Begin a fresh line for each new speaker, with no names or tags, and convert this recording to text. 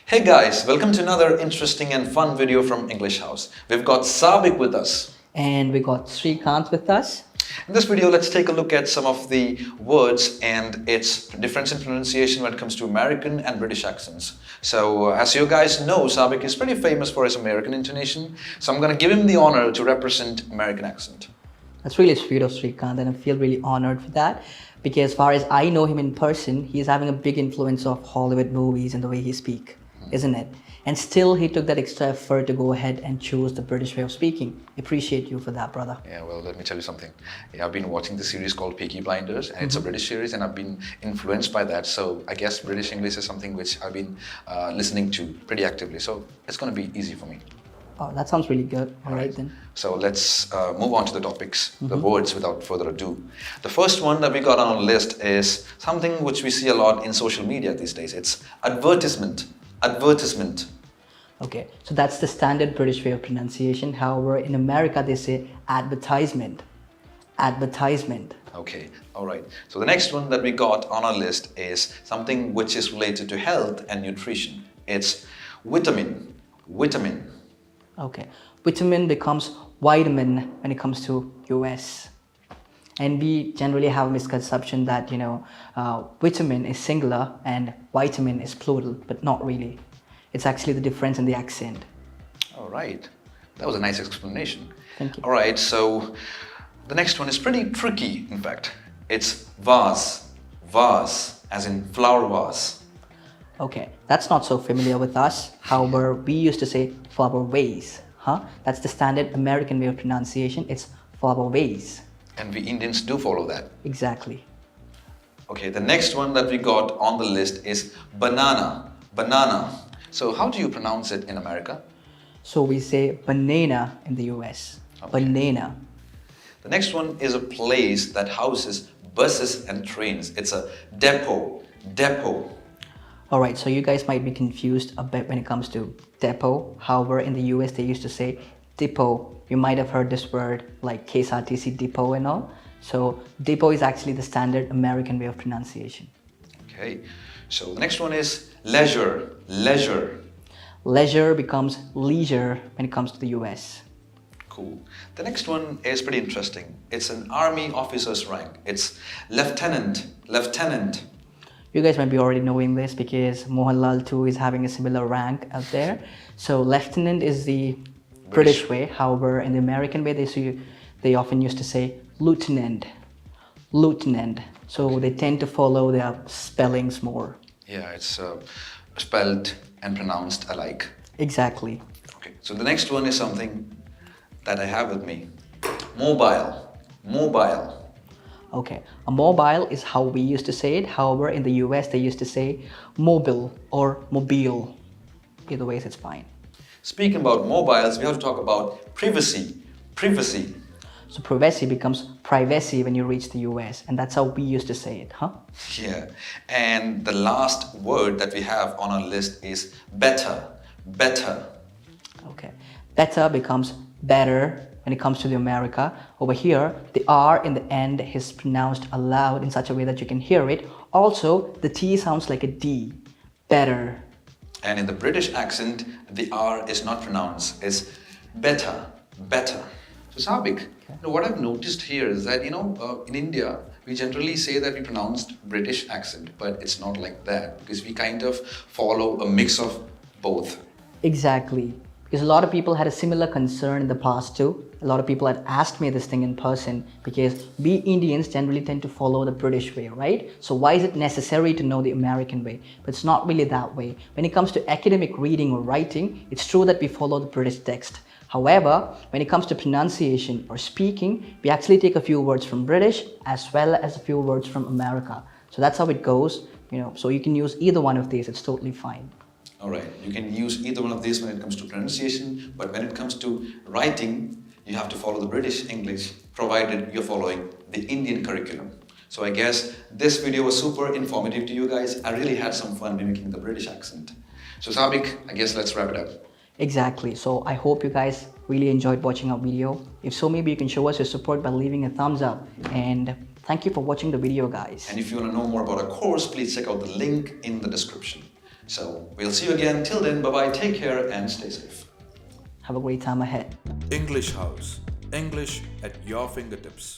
Hey guys, welcome to another interesting and fun video from English House. We've got Sabique with us.
And we got Sreekanth with us.
In this video, let's take a look at some of the words and its difference in pronunciation when it comes to American and British accents. So, as you guys know, Sabique is pretty famous for his American intonation. So I'm going to give him the honor to represent American accent.
That's really sweet of Sreekanth, and I feel really honored for that. Because as far as I know him in person, he's having a big influence of Hollywood movies and the way he speaks, isn't it? And still, he took that extra effort to go ahead and choose the British way of speaking. Appreciate you for that, brother.
Yeah, well, let me tell you something. I've been watching this series called Peaky Blinders, and it's a British series, and I've been influenced by that. So I guess British English is something which I've been listening to pretty actively. So it's going to be easy for me.
Oh, that sounds really good. All right then.
So let's move on to the topics, the words without further ado. The first one that we got on our list is something which we see a lot in social media these days. It's advertisement. Advertisement.
Okay, so that's the standard British way of pronunciation. However, in America, they say advertisement. Advertisement.
Okay, all right. So the next one that we got on our list is something which is related to health and nutrition. It's vitamin. Vitamin.
Okay, vitamin becomes vitamin when it comes to US. And we generally have a misconception that, vitamin is singular and vitamin is plural, but not really. It's actually the difference in the accent.
All right. That was a nice explanation.
Thank you.
All right, so the next one is pretty tricky, in fact. It's vase. Vase, as in flower vase.
Okay, that's not so familiar with us. However, we used to say flower vase. That's the standard American way of pronunciation. It's flower vase.
And we Indians do follow that.
Exactly.
Okay, the next one that we got on the list is banana. Banana. So how do you pronounce it in America?
So we say banana in the US.
Okay.
Banana.
The next one is a place that houses buses and trains. It's a depot. Depot.
Alright, so you guys might be confused a bit when it comes to depot. However, in the US they used to say depot. You might have heard this word like KSRTC depot and all. So depot is actually the standard American way of pronunciation.
Okay, so the next one is leisure. Leisure.
Leisure becomes leisure when it comes to the US.
Cool. The next one is pretty interesting. It's an army officer's rank. It's lieutenant. Lieutenant.
You guys might be already knowing this because Mohanlal too is having a similar rank out there. So lieutenant is the British way. However, in the American way, they often used to say lieutenant. Lieutenant. So they tend to follow their spellings more.
Yeah, it's spelled and pronounced alike.
Exactly.
Okay, so the next one is something that I have with me. Mobile. Mobile.
Okay, a mobile is how we used to say it. However, in the US, they used to say mobile or mobile. Either ways, it's fine.
Speaking about mobiles, we have to talk about privacy. Privacy.
So privacy becomes privacy when you reach the US, and that's how we used to say it,
Yeah, and the last word that we have on our list is better. Better.
Okay, better becomes better when it comes to the America. Over here, the R in the end is pronounced aloud in such a way that you can hear it. Also, the T sounds like a D. Better.
And in the British accent, the R is not pronounced. It's better. Better. So Sabique, what I've noticed here is that, in India, we generally say that we pronounced British accent, but it's not like that because we kind of follow a mix of both.
Exactly. Because a lot of people had a similar concern in the past too. A lot of people had asked me this thing in person because we Indians generally tend to follow the British way, right? So why is it necessary to know the American way? But it's not really that way. When it comes to academic reading or writing, it's true that we follow the British text. However, when it comes to pronunciation or speaking, we actually take a few words from British as well as a few words from America. So that's how it goes, so you can use either one of these, it's totally fine.
All right, you can use either one of these when it comes to pronunciation, but when it comes to writing, you have to follow the British English, provided you're following the Indian curriculum. So I guess this video was super informative to you guys. I really had some fun mimicking the British accent. So Sabique, I guess let's wrap it up.
Exactly. So I hope you guys really enjoyed watching our video. If so, maybe you can show us your support by leaving a thumbs up. And thank you for watching the video, guys.
And if you want to know more about our course, please check out the link in the description. So we'll see you again. Till then, bye-bye, take care and stay safe.
Have a great time ahead.
English House. English at your fingertips.